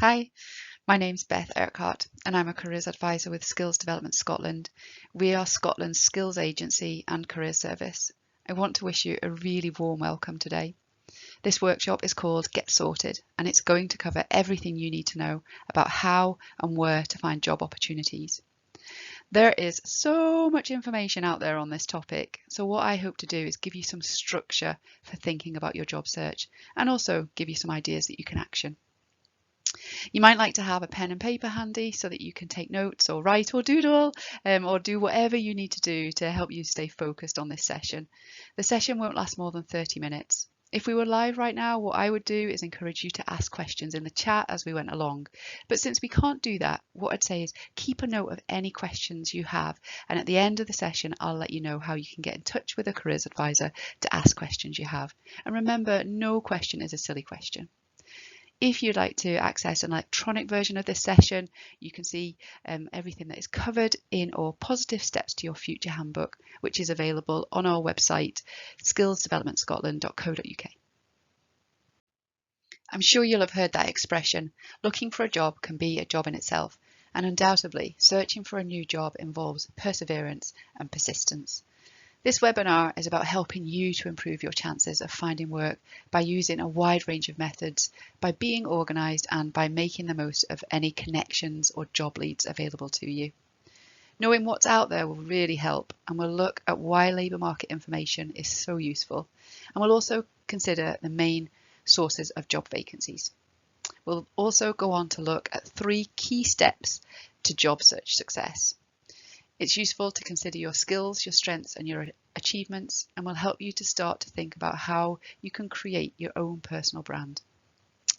Hi, my name's Beth Urquhart and I'm a careers advisor with Skills Development Scotland. We are Scotland's skills agency and career service. I want to wish you a really warm welcome today. This workshop is called Get Sorted and it's going to cover everything you need to know about how and where to find job opportunities. There is so much information out there on this topic, so what I hope to do is give you some structure for thinking about your job search and also give you some ideas that you can action. You might like to have a pen and paper handy so that you can take notes or write or doodle or do whatever you need to do to help you stay focused on this session. The session won't last more than 30 minutes. If we were live right now, what I would do is encourage you to ask questions in the chat as we went along. But since we can't do that, what I'd say is keep a note of any questions you have. And at the end of the session, I'll let you know how you can get in touch with a careers advisor to ask questions you have. And remember, no question is a silly question. If you'd like to access an electronic version of this session, you can see everything that is covered in our Positive Steps to Your Future handbook, which is available on our website, skillsdevelopmentscotland.co.uk. I'm sure you'll have heard that expression, looking for a job can be a job in itself, and undoubtedly searching for a new job involves perseverance and persistence. This webinar is about helping you to improve your chances of finding work by using a wide range of methods, by being organised and by making the most of any connections or job leads available to you. Knowing what's out there will really help, and we'll look at why labour market information is so useful, and we'll also consider the main sources of job vacancies. We'll also go on to look at 3 key steps to job search success. It's useful to consider your skills, your strengths and your achievements, and will help you to start to think about how you can create your own personal brand.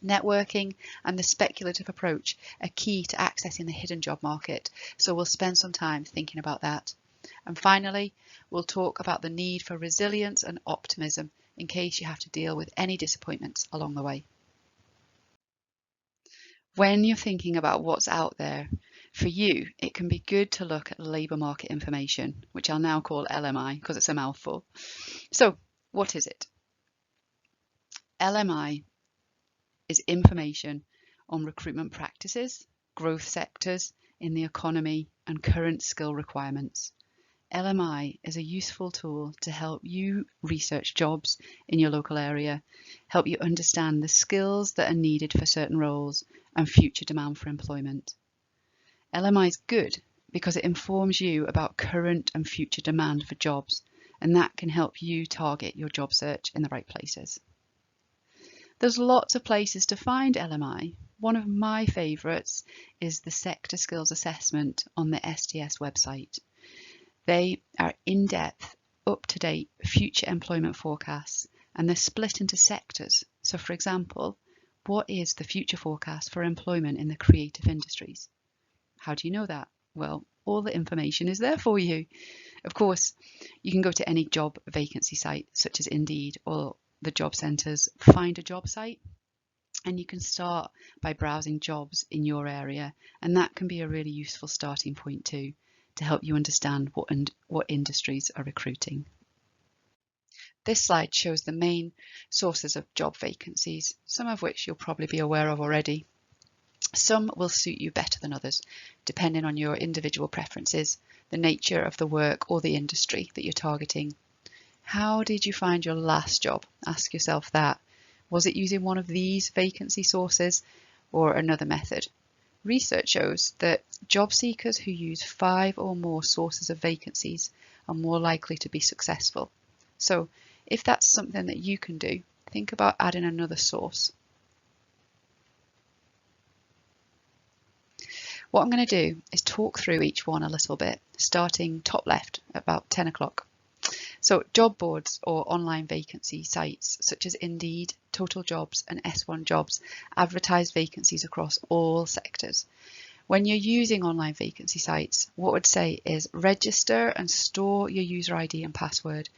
Networking and the speculative approach are key to accessing the hidden job market, so we'll spend some time thinking about that. And finally, we'll talk about the need for resilience and optimism in case you have to deal with any disappointments along the way. When you're thinking about what's out there, for you, it can be good to look at labour market information, which I'll now call LMI because it's a mouthful. So, what is it? LMI is information on recruitment practices, growth sectors in the economy, and current skill requirements. LMI is a useful tool to help you research jobs in your local area, help you understand the skills that are needed for certain roles and future demand for employment. LMI is good because it informs you about current and future demand for jobs, and that can help you target your job search in the right places. There's lots of places to find LMI. One of my favourites is the Sector Skills Assessment on the STS website. They are in-depth, up-to-date future employment forecasts, and they're split into sectors. So for example, what is the future forecast for employment in the creative industries? How do you know that? Well, all the information is there for you. Of course, you can go to any job vacancy site, such as Indeed or the job centres, find a job site, and you can start by browsing jobs in your area, and that can be a really useful starting point too, to help you understand what industries are recruiting. This slide shows the main sources of job vacancies, some of which you'll probably be aware of already. Some will suit you better than others, depending on your individual preferences, the nature of the work or the industry that you're targeting. How did you find your last job? Ask yourself that. Was it using one of these vacancy sources or another method? Research shows that job seekers who use 5 or more sources of vacancies are more likely to be successful. So if that's something that you can do, think about adding another source. What I'm going to do is talk through each one a little bit, starting top left at about 10 o'clock. So job boards or online vacancy sites such as Indeed, Total Jobs and S1 Jobs advertise vacancies across all sectors. When you're using online vacancy sites, what I'd say is register and store your user ID and password.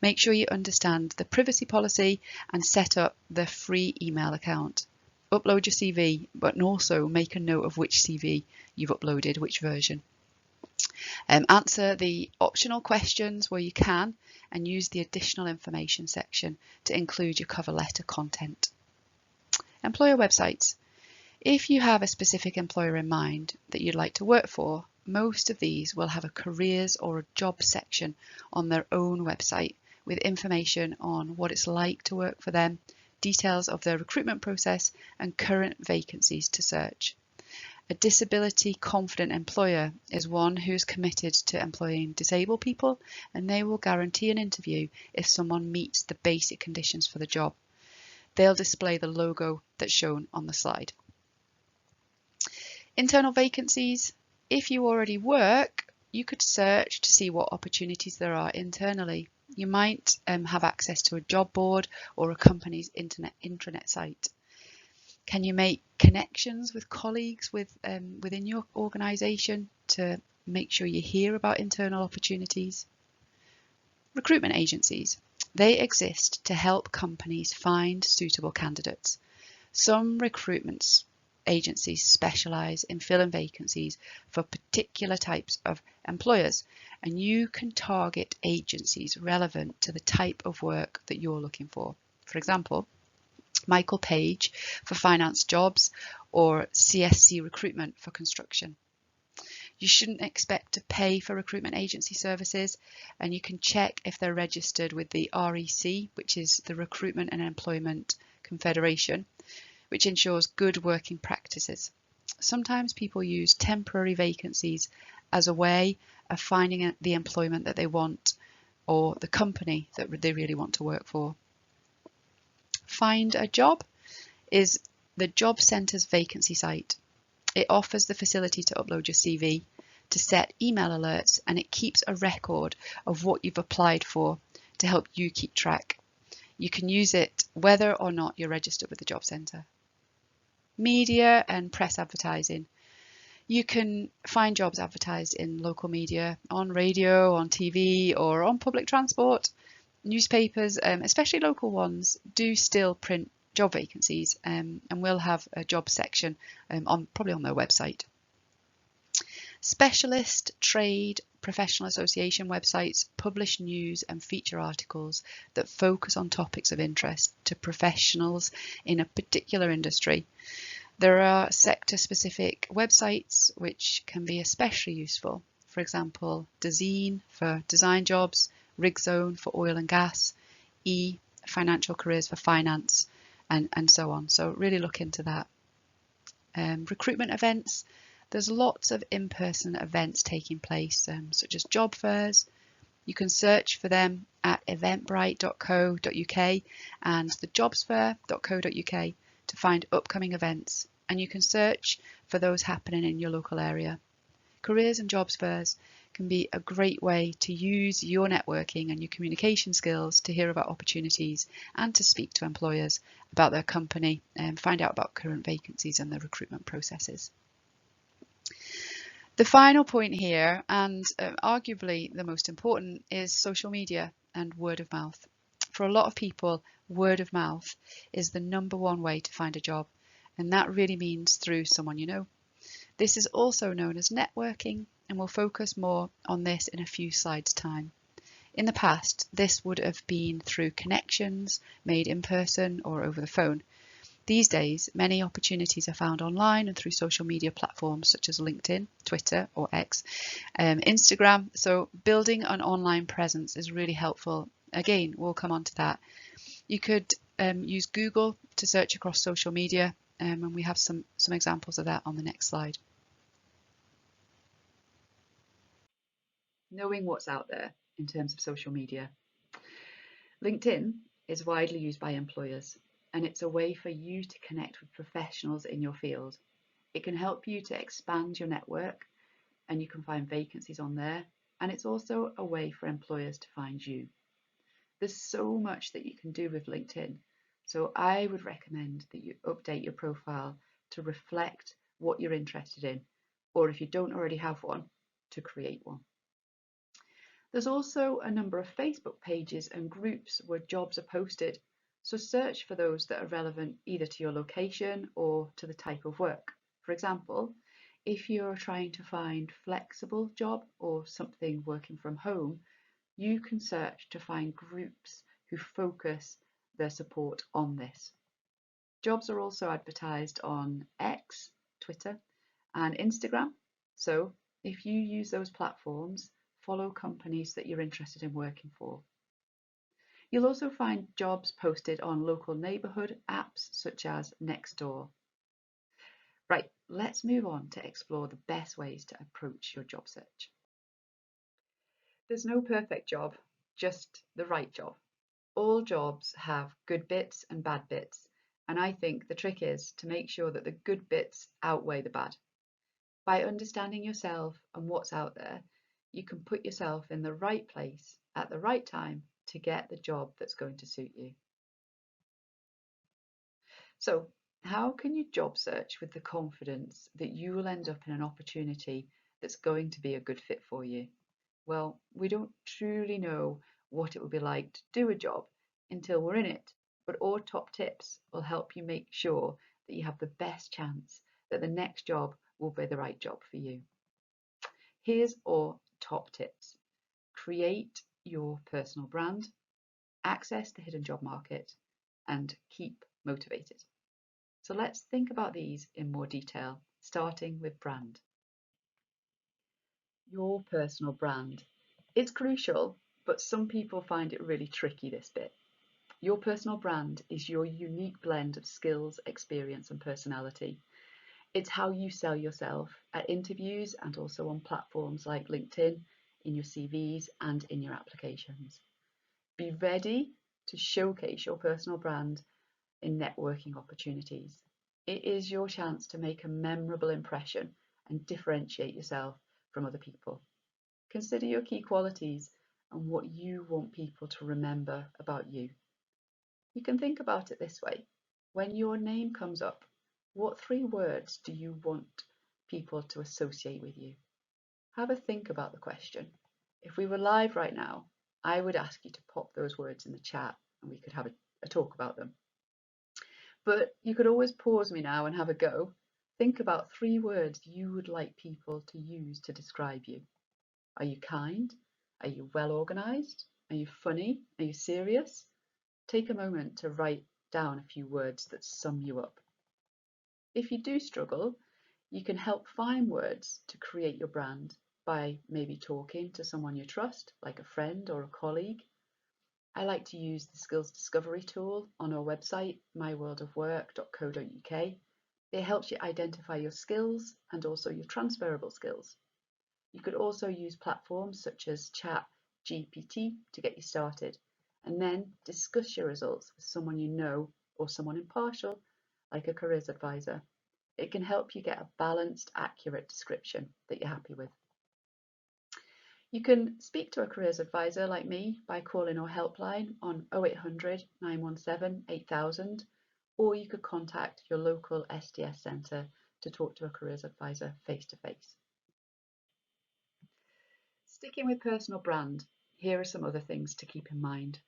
Make sure you understand the privacy policy and set up the free email account. Upload your CV, but also make a note of which CV you've uploaded, which version. Answer the optional questions where you can and use the additional information section to include your cover letter content. Employer websites. If you have a specific employer in mind that you'd like to work for, most of these will have a careers or a job section on their own website with information on what it's like to work for them, details of their recruitment process, and current vacancies to search. A disability confident employer is one who's committed to employing disabled people, and they will guarantee an interview if someone meets the basic conditions for the job. They'll display the logo that's shown on the slide. Internal vacancies. If you already work, you could search to see what opportunities there are internally. You might have access to a job board or a company's intranet site. Can you make connections with colleagues within your organisation to make sure you hear about internal opportunities? Recruitment agencies. They exist to help companies find suitable candidates. Some recruitment agencies specialise in filling vacancies for particular types of employers, and you can target agencies relevant to the type of work that you're looking for. For example, Michael Page for finance jobs or CSC recruitment for construction. You shouldn't expect to pay for recruitment agency services, and you can check if they're registered with the REC, which is the Recruitment and Employment Confederation, which ensures good working practices. Sometimes people use temporary vacancies as a way of finding the employment that they want or the company that they really want to work for. Find a Job is the job centre's vacancy site. It offers the facility to upload your CV, to set email alerts, and it keeps a record of what you've applied for to help you keep track. You can use it whether or not you're registered with the job centre. Media and press advertising. You can find jobs advertised in local media, on radio, on TV, or on public transport. Newspapers, especially local ones, do still print job vacancies and will have a job section probably on their website. Specialist trade professional association websites publish news and feature articles that focus on topics of interest to professionals in a particular industry. There are sector-specific websites which can be especially useful. For example, Design for design jobs, RigZone for oil and gas, Financial Careers for finance, and so on. So really look into that. Recruitment events. There's lots of in-person events taking place, such as job fairs. You can search for them at eventbrite.co.uk and thejobsfair.co.uk to find upcoming events, and you can search for those happening in your local area. Careers and jobs fairs can be a great way to use your networking and your communication skills to hear about opportunities and to speak to employers about their company and find out about current vacancies and their recruitment processes. The final point here, and arguably the most important, is social media and word of mouth. For a lot of people, word of mouth is the #1 way to find a job, and that really means through someone you know. This is also known as networking, and we'll focus more on this in a few slides' time. In the past, this would have been through connections made in person or over the phone. These days, many opportunities are found online and through social media platforms such as LinkedIn, Twitter or X, Instagram. So building an online presence is really helpful. Again, we'll come on to that. You could use Google to search across social media, and we have some examples of that on the next slide. Knowing what's out there in terms of social media. LinkedIn is widely used by employers, and it's a way for you to connect with professionals in your field. It can help you to expand your network, and you can find vacancies on there, and it's also a way for employers to find you. There's so much that you can do with LinkedIn, so I would recommend that you update your profile to reflect what you're interested in, or if you don't already have one, to create one. There's also a number of Facebook pages and groups where jobs are posted, so search for those that are relevant either to your location or to the type of work. For example, if you're trying to find flexible job or something working from home, you can search to find groups who focus their support on this. Jobs are also advertised on X, Twitter, and Instagram. So if you use those platforms, follow companies that you're interested in working for. You'll also find jobs posted on local neighbourhood apps such as Nextdoor. Right, let's move on to explore the best ways to approach your job search. There's no perfect job, just the right job. All jobs have good bits and bad bits, and I think the trick is to make sure that the good bits outweigh the bad. By understanding yourself and what's out there, you can put yourself in the right place at the right time to get the job that's going to suit you. So, how can you job search with the confidence that you will end up in an opportunity that's going to be a good fit for you? Well, we don't truly know what it will be like to do a job until we're in it, but our top tips will help you make sure that you have the best chance that the next job will be the right job for you. Here's our top tips. Create your personal brand, access the hidden job market, and keep motivated. So let's think about these in more detail, starting with brand. Your personal brand. It's crucial, but some people find it really tricky, this bit. Your personal brand is your unique blend of skills, experience, and personality. It's how you sell yourself at interviews and also on platforms like LinkedIn, in your CVs, and in your applications. Be ready to showcase your personal brand in networking opportunities. It is your chance to make a memorable impression and differentiate yourself from other people. Consider your key qualities and what you want people to remember about you. You can think about it this way. When your name comes up, what 3 words do you want people to associate with you? Have a think about the question. If we were live right now, I would ask you to pop those words in the chat and we could have a talk about them. But you could always pause me now and have a go. Think about 3 words you would like people to use to describe you. Are you kind? Are you well organised? Are you funny? Are you serious? Take a moment to write down a few words that sum you up. If you do struggle, you can help find words to create your brand by maybe talking to someone you trust, like a friend or a colleague. I like to use the skills discovery tool on our website, myworldofwork.co.uk. It helps you identify your skills and also your transferable skills. You could also use platforms such as ChatGPT to get you started, and then discuss your results with someone you know or someone impartial, like a careers advisor. It can help you get a balanced, accurate description that you're happy with. You can speak to a careers advisor like me by calling our helpline on 0800 917 8000, or you could contact your local SDS centre to talk to a careers advisor face to face. Sticking with personal brand, here are some other things to keep in mind.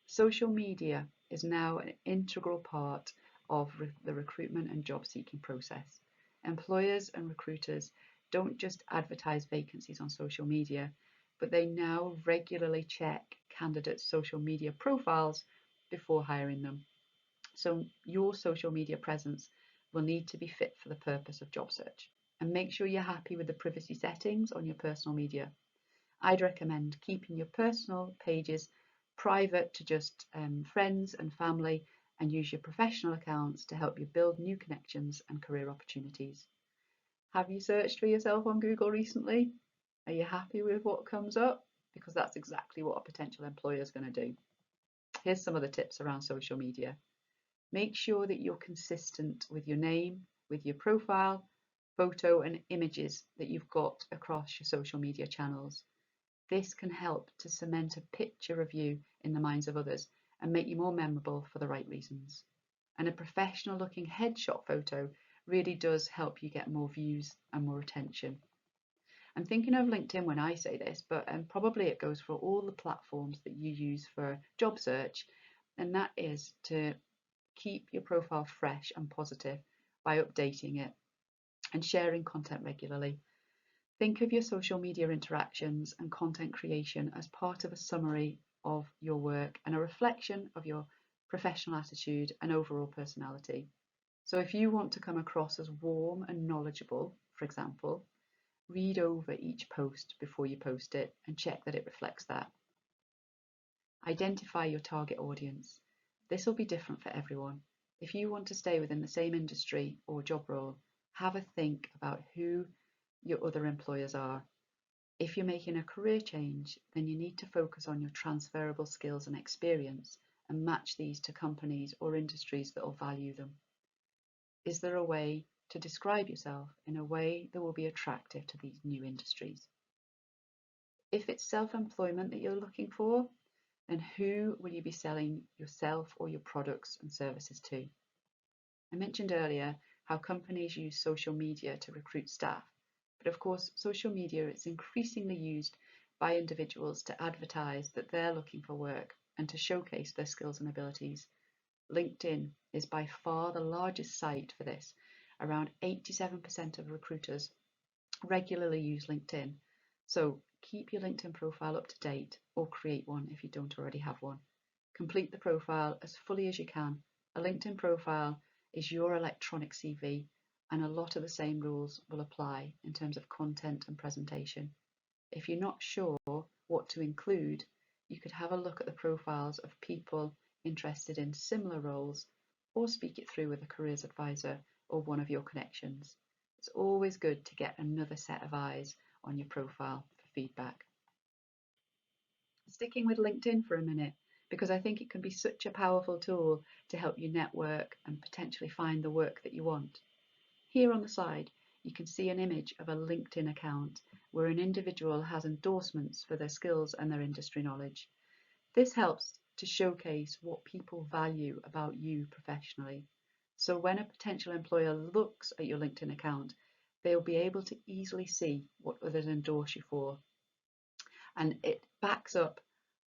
Social media is now an integral part of the recruitment and job seeking process. Employers and recruiters don't just advertise vacancies on social media, but they now regularly check candidates' social media profiles before hiring them. So your social media presence will need to be fit for the purpose of job search. And make sure you're happy with the privacy settings on your personal media. I'd recommend keeping your personal pages private to just friends and family, and use your professional accounts to help you build new connections and career opportunities. Have you searched for yourself on Google recently? Are you happy with what comes up? Because that's exactly what a potential employer is going to do. Here's some of the tips around social media. Make sure that you're consistent with your name, with your profile, photo and images that you've got across your social media channels. This can help to cement a picture of you in the minds of others and make you more memorable for the right reasons. And a professional looking headshot photo really does help you get more views and more attention. I'm thinking of LinkedIn when I say this, but probably it goes for all the platforms that you use for job search, and that is to keep your profile fresh and positive by updating it and sharing content regularly. Think of your social media interactions and content creation as part of a summary of your work and a reflection of your professional attitude and overall personality. So if you want to come across as warm and knowledgeable, for example, read over each post before you post it and check that it reflects that. Identify your target audience. This will be different for everyone. If you want to stay within the same industry or job role, have a think about who your other employers are. If you're making a career change, then you need to focus on your transferable skills and experience and match these to companies or industries that will value them. Is there a way to describe yourself in a way that will be attractive to these new industries? If it's self-employment that you're looking for, then who will you be selling yourself or your products and services to? I mentioned earlier how companies use social media to recruit staff, but of course, social media is increasingly used by individuals to advertise that they're looking for work and to showcase their skills and abilities. LinkedIn is by far the largest site for this. Around 87% of recruiters regularly use LinkedIn. So keep your LinkedIn profile up to date or create one if you don't already have one. Complete the profile as fully as you can. A LinkedIn profile is your electronic CV, and a lot of the same rules will apply in terms of content and presentation. If you're not sure what to include, you could have a look at the profiles of people interested in similar roles or speak it through with a careers advisor or one of your connections. It's always good to get another set of eyes on your profile for feedback. Sticking with LinkedIn for a minute, because I think it can be such a powerful tool to help you network and potentially find the work that you want. Here on the side, you can see an image of a LinkedIn account where an individual has endorsements for their skills and their industry knowledge. This helps to showcase what people value about you professionally. So when a potential employer looks at your LinkedIn account, they'll be able to easily see what others endorse you for. And it backs up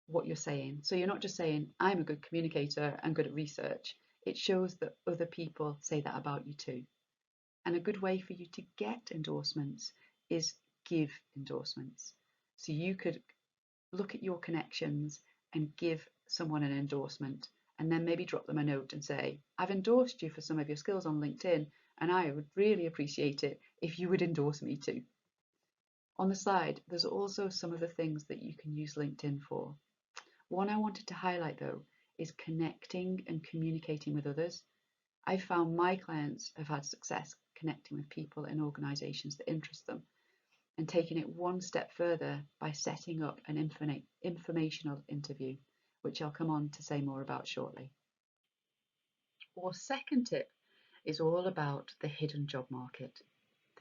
what you're saying. So you're not just saying, I'm a good communicator and good at research. It shows that other people say that about you too. And a good way for you to get endorsements is give endorsements. So you could look at your connections and give someone an endorsement and then maybe drop them a note and say, I've endorsed you for some of your skills on LinkedIn and I would really appreciate it if you would endorse me too. On the side, there's also some of the things that you can use LinkedIn for. One I wanted to highlight though is connecting and communicating with others. I've found my clients have had success connecting with people in organisations that interest them and taking it one step further by setting up an informational interview, which I'll come on to say more about shortly. Our second tip is all about the hidden job market.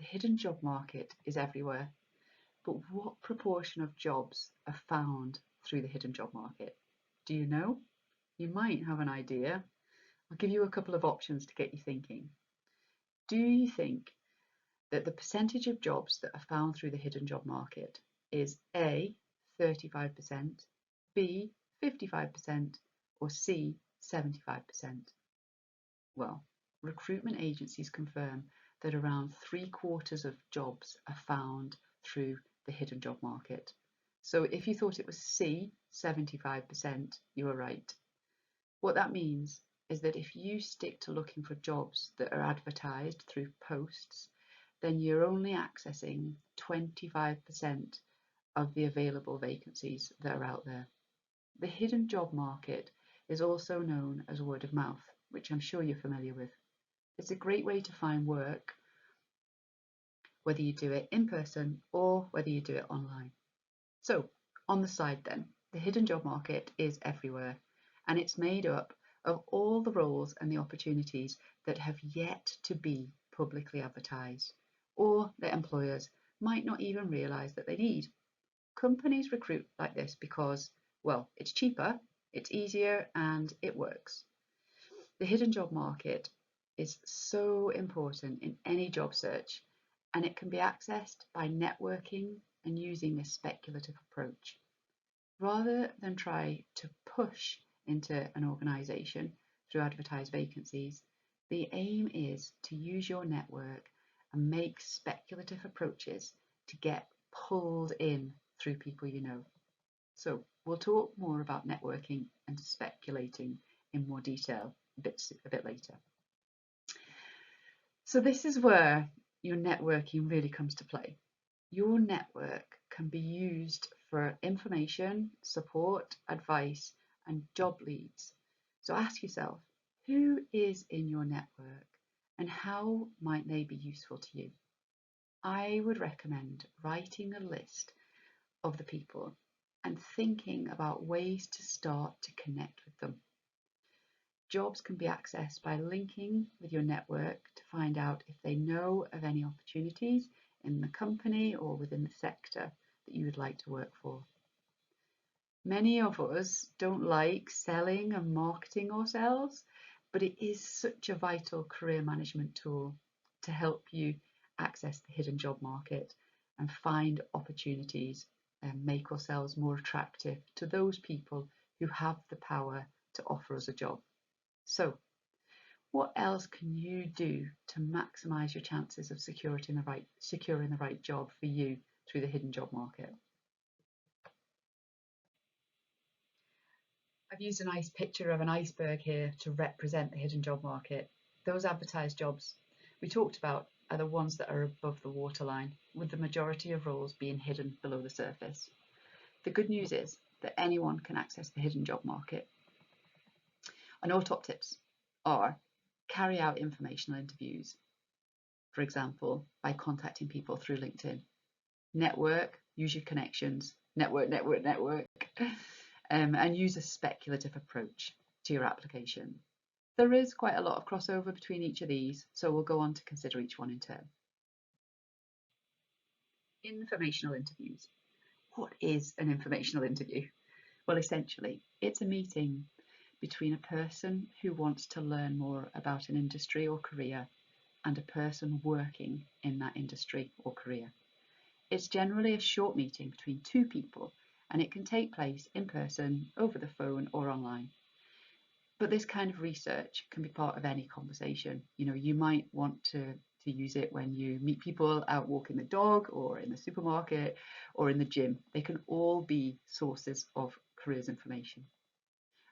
The hidden job market is everywhere, but what proportion of jobs are found through the hidden job market? Do you know? You might have an idea. I'll give you a couple of options to get you thinking. Do you think that the percentage of jobs that are found through the hidden job market is A, 35%, B, 55%, or C, 75%? Well, recruitment agencies confirm that around 3/4 of jobs are found through the hidden job market. So if you thought it was C, 75%, you were right. What that means is that if you stick to looking for jobs that are advertised through posts, then you're only accessing 25% of the available vacancies that are out there. The hidden job market is also known as word of mouth, which I'm sure you're familiar with. It's a great way to find work, whether you do it in person or whether you do it online. So, on the side then, the hidden job market is everywhere, and it's made up of all the roles and the opportunities that have yet to be publicly advertised, or that employers might not even realise that they need. Companies recruit like this because, well, it's cheaper, it's easier, and it works. The hidden job market is so important in any job search, and it can be accessed by networking and using this speculative approach. Rather than try to push into an organisation through advertised vacancies, the aim is to use your network and make speculative approaches to get pulled in through people you know. So we'll talk more about networking and speculating in more detail a bit later. So this is where your networking really comes to play. Your network can be used for information, support, advice, and job leads. So ask yourself, who is in your network and how might they be useful to you? I would recommend writing a list of the people and thinking about ways to start to connect with them. Jobs can be accessed by linking with your network to find out if they know of any opportunities in the company or within the sector that you would like to work for. Many of us don't like selling and marketing ourselves, but it is such a vital career management tool to help you access the hidden job market and find opportunities and make ourselves more attractive to those people who have the power to offer us a job. So, what else can you do to maximise your chances of securing the right job for you through the hidden job market? I've used a nice picture of an iceberg here to represent the hidden job market. Those advertised jobs we talked about are the ones that are above the waterline, with the majority of roles being hidden below the surface. The good news is that anyone can access the hidden job market. And our top tips are: carry out informational interviews, for example, by contacting people through LinkedIn. Network, use your connections, network, and use a speculative approach to your application. There is quite a lot of crossover between each of these, so we'll go on to consider each one in turn. Informational interviews. What is an informational interview? Well, essentially, it's a meeting between a person who wants to learn more about an industry or career and a person working in that industry or career. It's generally a short meeting between two people, and it can take place in person, over the phone, or online. But this kind of research can be part of any conversation. You might want to use it when you meet people out walking the dog or in the supermarket or in the gym. They can all be sources of careers information.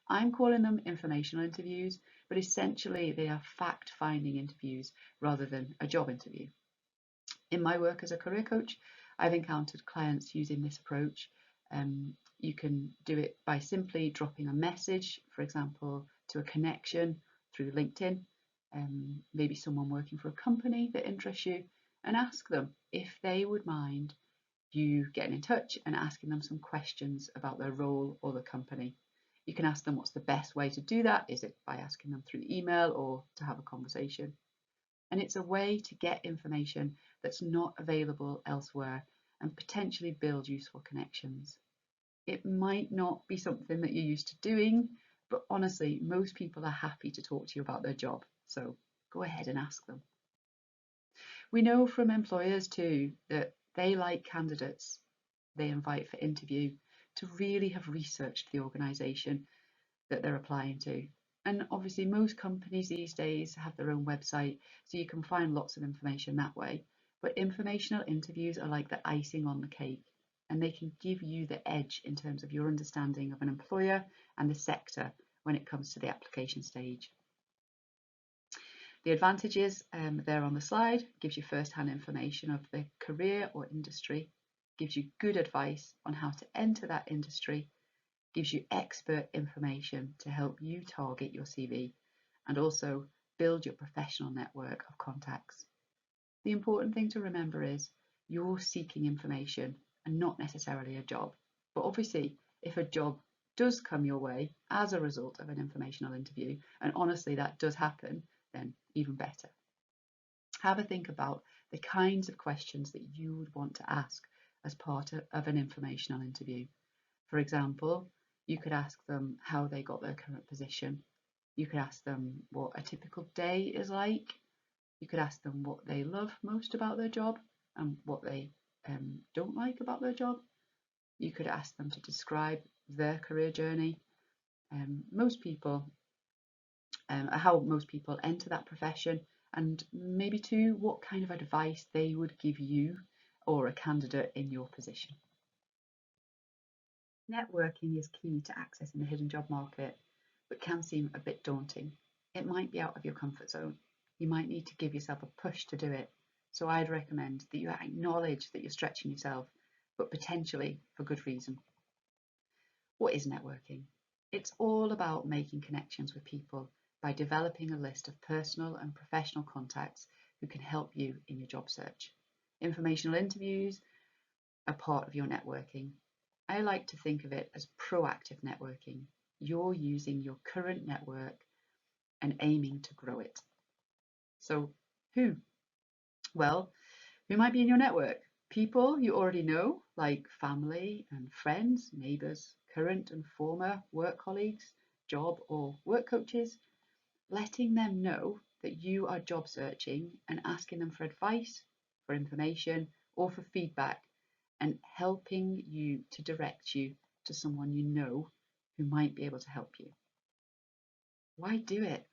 I'm calling them informational interviews, but essentially they are fact-finding interviews rather than a job interview. In my work as a career coach, I've encountered clients using this approach. You can do it by simply dropping a message, for example, to a connection through LinkedIn, maybe someone working for a company that interests you, and ask them if they would mind you getting in touch and asking them some questions about their role or the company. You can ask them what's the best way to do that. Is it by asking them through email or to have a conversation? And it's a way to get information that's not available elsewhere and potentially build useful connections. It might not be something that you're used to doing, but honestly, most people are happy to talk to you about their job, so go ahead and ask them. We know from employers too that they like candidates they invite for interview to really have researched the organisation that they're applying to. And obviously most companies these days have their own website, so you can find lots of information that way. But informational interviews are like the icing on the cake, and they can give you the edge in terms of your understanding of an employer and the sector when it comes to the application stage. The advantages there on the slide: gives you first-hand information of the career or industry, gives you good advice on how to enter that industry, gives you expert information to help you target your CV, and also build your professional network of contacts. The important thing to remember is you're seeking information and not necessarily a job. But obviously, if a job does come your way as a result of an informational interview, and honestly that does happen, then even better. Have a think about the kinds of questions that you would want to ask as part of an informational interview. For example, you could ask them how they got their current position. You could ask them what a typical day is like. You could ask them what they love most about their job and what they don't like about their job. You could ask them to describe their career journey. How most people enter that profession, and maybe too, what kind of advice they would give you or a candidate in your position. Networking is key to accessing the hidden job market, but can seem a bit daunting. It might be out of your comfort zone. you might need to give yourself a push to do it. So I'd recommend that you acknowledge that you're stretching yourself, but potentially for good reason. What is networking? It's all about making connections with people by developing a list of personal and professional contacts who can help you in your job search. Informational interviews are part of your networking. I like to think of it as proactive networking. You're using your current network and aiming to grow it. So, who? Well, who might be in your network? People you already know, like family and friends, neighbours, current and former work colleagues, job or work coaches, letting them know that you are job searching and asking them for advice, for information, or for feedback, and helping you to direct you to someone you know who might be able to help you. Why do it?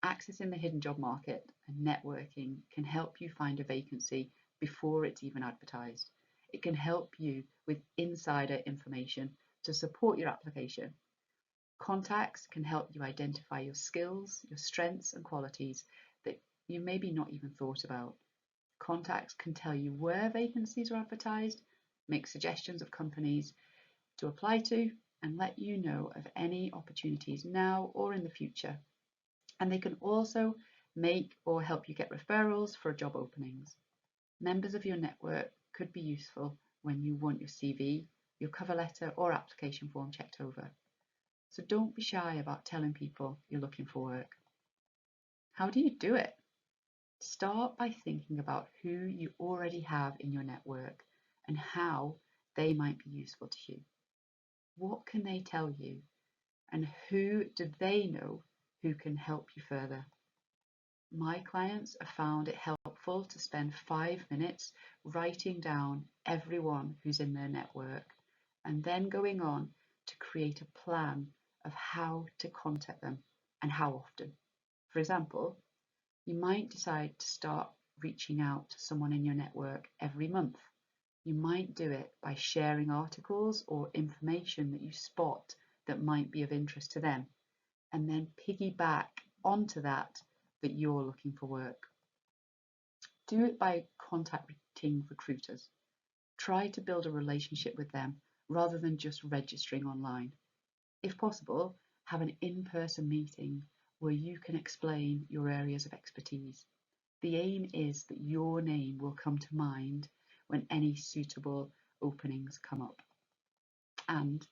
Accessing the hidden job market and networking can help you find a vacancy before it's even advertised. It can help you with insider information to support your application. Contacts can help you identify your skills, your strengths and qualities that you maybe not even thought about. Contacts can tell you where vacancies are advertised, make suggestions of companies to apply to, and let you know of any opportunities now or in the future. And they can also make or help you get referrals for job openings. Members of your network could be useful when you want your CV, your cover letter or application form checked over. So don't be shy about telling people you're looking for work. How do you do it? Start by thinking about who you already have in your network and how they might be useful to you. What can they tell you? And who do they know who can help you further? My clients have found it helpful to spend 5 minutes writing down everyone who's in their network and then going on to create a plan of how to contact them and how often. For example, you might decide to start reaching out to someone in your network every month. You might do it by sharing articles or information that you spot that might be of interest to them, and then piggyback onto that you're looking for work. Do it by contacting recruiters. Try to build a relationship with them rather than just registering online. If possible, have an in-person meeting where you can explain your areas of expertise. The aim is that your name will come to mind when any suitable openings come up. And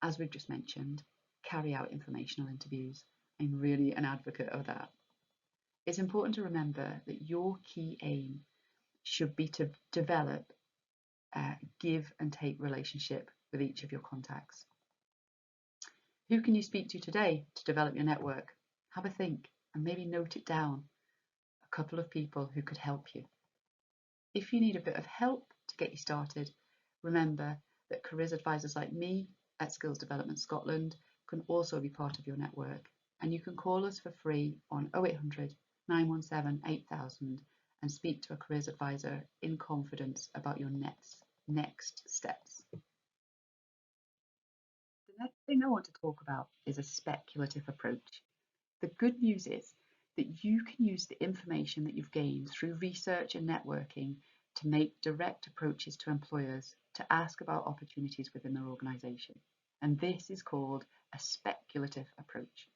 as we've just mentioned, carry out informational interviews. I'm really an advocate of that. It's important to remember that your key aim should be to develop a give and take relationship with each of your contacts. Who can you speak to today to develop your network? Have a think and maybe note it down. A couple of people who could help you. If you need a bit of help to get you started, remember that careers advisors like me at Skills Development Scotland can also be part of your network, and you can call us for free on 0800 917 8000 and speak to a careers advisor in confidence about your next steps. The next thing I want to talk about is a speculative approach. The good news is that you can use the information that you've gained through research and networking to make direct approaches to employers to ask about opportunities within their organisation. And this is called a speculative approach.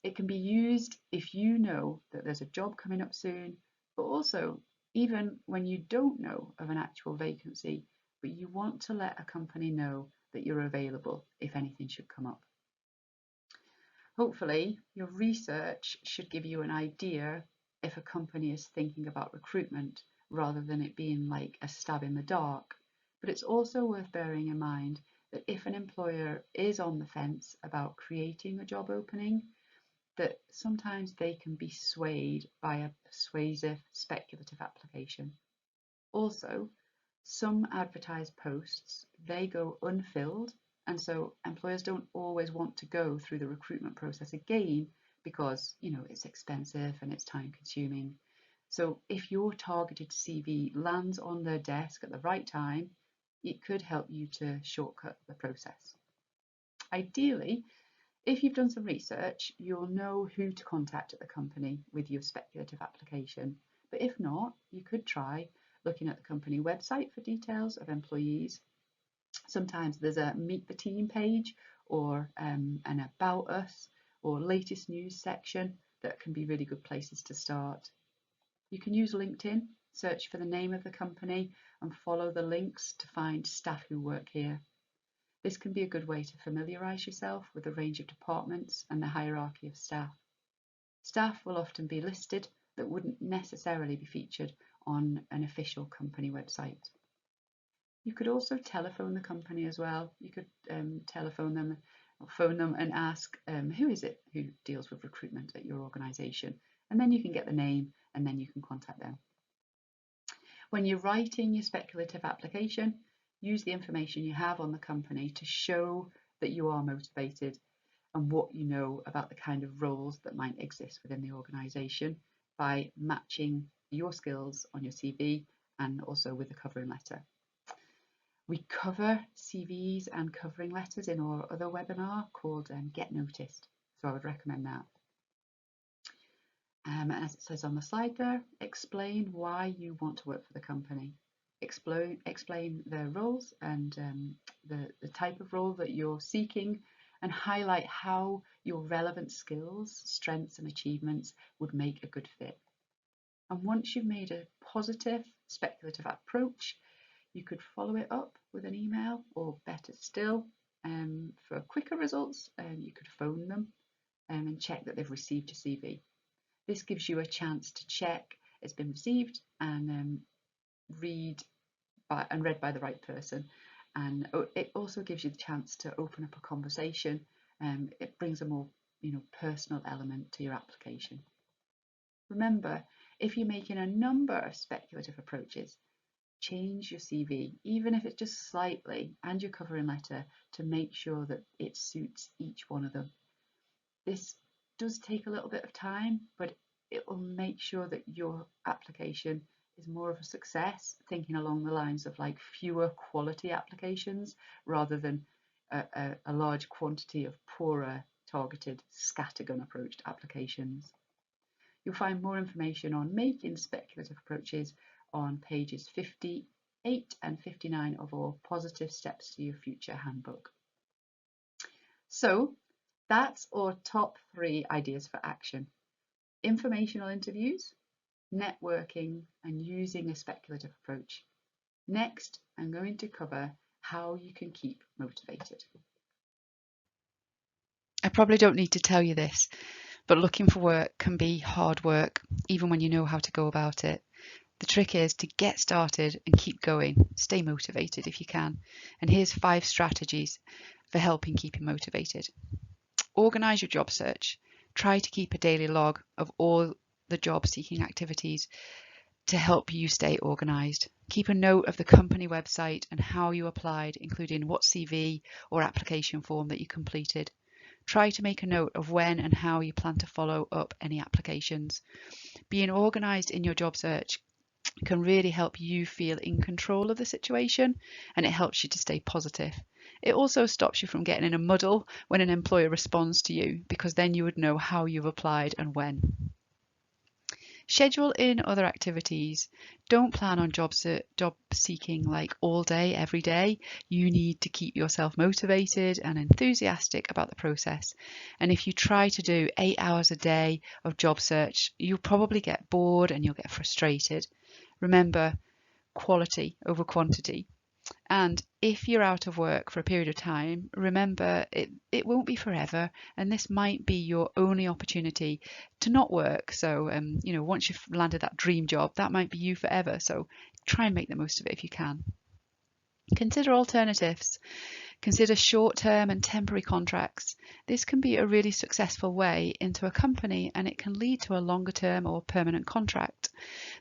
It can be used if you know that there's a job coming up soon, but also even when you don't know of an actual vacancy, but you want to let a company know that you're available if anything should come up. Hopefully, your research should give you an idea if a company is thinking about recruitment rather than it being like a stab in the dark. But it's also worth bearing in mind that if an employer is on the fence about creating a job opening, that sometimes they can be swayed by a persuasive speculative application. Also, some advertised posts, they go unfilled, and so employers don't always want to go through the recruitment process again because, it's expensive and it's time consuming. So if your targeted CV lands on their desk at the right time, it could help you to shortcut the process. Ideally, If you've done some research, you'll know who to contact at the company with your speculative application. But if not, you could try looking at the company website for details of employees. Sometimes there's a Meet the Team page or an About Us or latest news section that can be really good places to start. You can use LinkedIn, search for the name of the company and follow the links to find staff who work here. This can be a good way to familiarise yourself with the range of departments and the hierarchy of staff. Staff will often be listed that wouldn't necessarily be featured on an official company website. You could also telephone the company as well. You could telephone them or phone them and ask who is it who deals with recruitment at your organisation, and then you can get the name and then you can contact them. When you're writing your speculative application, use the information you have on the company to show that you are motivated and what you know about the kind of roles that might exist within the organisation by matching your skills on your CV and also with the covering letter. We cover CVs and covering letters in our other webinar called Get Noticed, so I would recommend that. As it says on the slide there, explain why you want to work for the company. Explain their roles and the type of role that you're seeking, and highlight how your relevant skills, strengths and achievements would make a good fit. And once you've made a positive speculative approach, you could follow it up with an email, or better still, for quicker results, you could phone them and check that they've received your CV. This gives you a chance to check it's been received and read and read by the right person. And it also gives you the chance to open up a conversation. It brings a more personal element to your application. Remember, if you're making a number of speculative approaches, change your CV, even if it's just slightly, and your covering letter to make sure that it suits each one of them. This does take a little bit of time, but it will make sure that your application is more of a success, thinking along the lines of like fewer quality applications rather than a large quantity of poorer targeted scattergun approached applications. You'll find more information on making speculative approaches on pages 58 and 59 of our Positive Steps to Your Future handbook. So that's our top 3 ideas for action: informational interviews, networking, and using a speculative approach. Next, I'm going to cover how you can keep motivated. I probably don't need to tell you this, but looking for work can be hard work, even when you know how to go about it. The trick is to get started and keep going. Stay motivated if you can. And here's 5 strategies for helping keep you motivated. Organise your job search. Try to keep a daily log of all the job seeking activities to help you stay organised. Keep a note of the company website and how you applied, including what CV or application form that you completed. Try to make a note of when and how you plan to follow up any applications. Being organised in your job search can really help you feel in control of the situation, and it helps you to stay positive. It also stops you from getting in a muddle when an employer responds to you, because then you would know how you've applied and when. Schedule in other activities. Don't plan on job seeking like all day, every day. You need to keep yourself motivated and enthusiastic about the process. And if you try to do 8 hours a day of job search, you'll probably get bored and you'll get frustrated. Remember, quality over quantity. And if you're out of work for a period of time, remember it won't be forever, and this might be your only opportunity to not work. So, once you've landed that dream job, that might be you forever. So try and make the most of it if you can. Consider alternatives. Consider short-term and temporary contracts. This can be a really successful way into a company, and it can lead to a longer-term or permanent contract.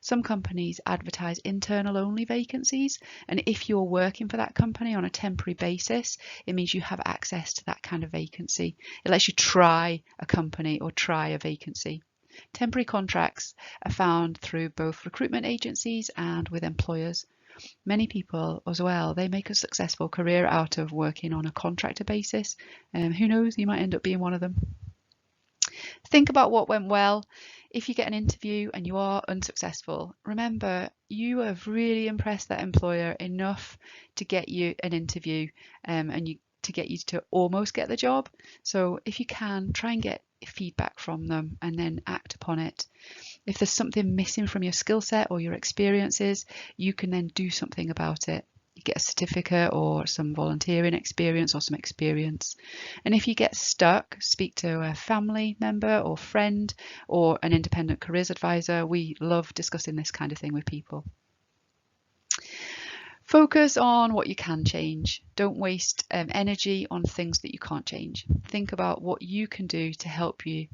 Some companies advertise internal-only vacancies, and if you're working for that company on a temporary basis, it means you have access to that kind of vacancy. It lets you try a company or try a vacancy. Temporary contracts are found through both recruitment agencies and with employers. Many people as well, they make a successful career out of working on a contractor basis. Who knows, you might end up being one of them. Think about what went well. If you get an interview and you are unsuccessful, remember you have really impressed that employer enough to get you an interview to get you to almost get the job. So if you can, try and get feedback from them and then act upon it. If there's something missing from your skill set or your experiences, you can then do something about it. You get a certificate or some volunteering experience or some experience. And if you get stuck, speak to a family member or friend or an independent careers advisor. We love discussing this kind of thing with people. Focus on what you can change. Don't waste energy on things that you can't change. Think about what you can do to help you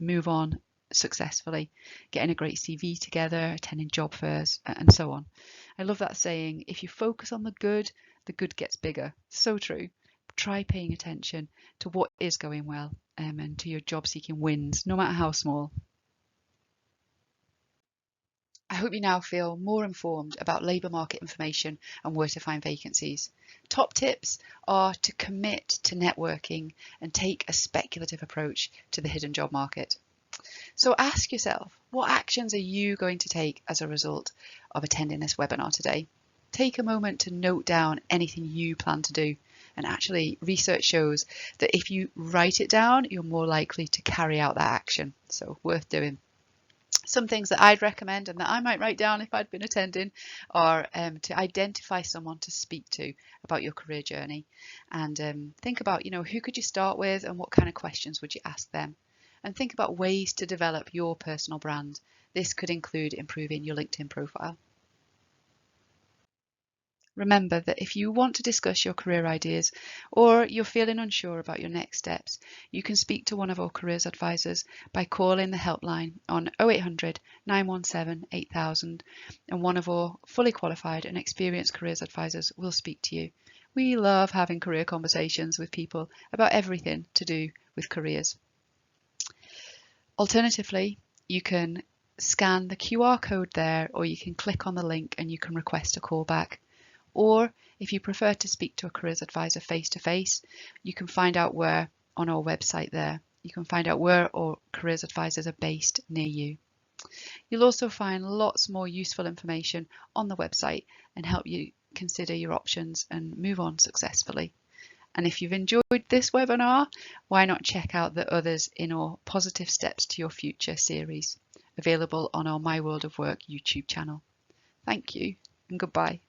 move on successfully, getting a great CV together, attending job fairs, and so on. I love that saying, if you focus on the good gets bigger. So true. Try paying attention to what is going well and to your job seeking wins, no matter how small. I hope you now feel more informed about labour market information and where to find vacancies. Top tips are to commit to networking and take a speculative approach to the hidden job market. So ask yourself, what actions are you going to take as a result of attending this webinar today? Take a moment to note down anything you plan to do. And actually, research shows that if you write it down, you're more likely to carry out that action. So worth doing. Some things that I'd recommend and that I might write down if I'd been attending are to identify someone to speak to about your career journey and think about, who could you start with and what kind of questions would you ask them? And think about ways to develop your personal brand. This could include improving your LinkedIn profile. Remember that if you want to discuss your career ideas or you're feeling unsure about your next steps, you can speak to one of our careers advisors by calling the helpline on 0800 917 8000 and one of our fully qualified and experienced careers advisors will speak to you. We love having career conversations with people about everything to do with careers. Alternatively, you can scan the QR code there or you can click on the link and you can request a call back. Or if you prefer to speak to a careers advisor face-to-face, you can find out where on our website there. You can find out where our careers advisors are based near you. You'll also find lots more useful information on the website and help you consider your options and move on successfully. And if you've enjoyed this webinar, why not check out the others in our Positive Steps to Your Future series, available on our My World of Work YouTube channel. Thank you and goodbye.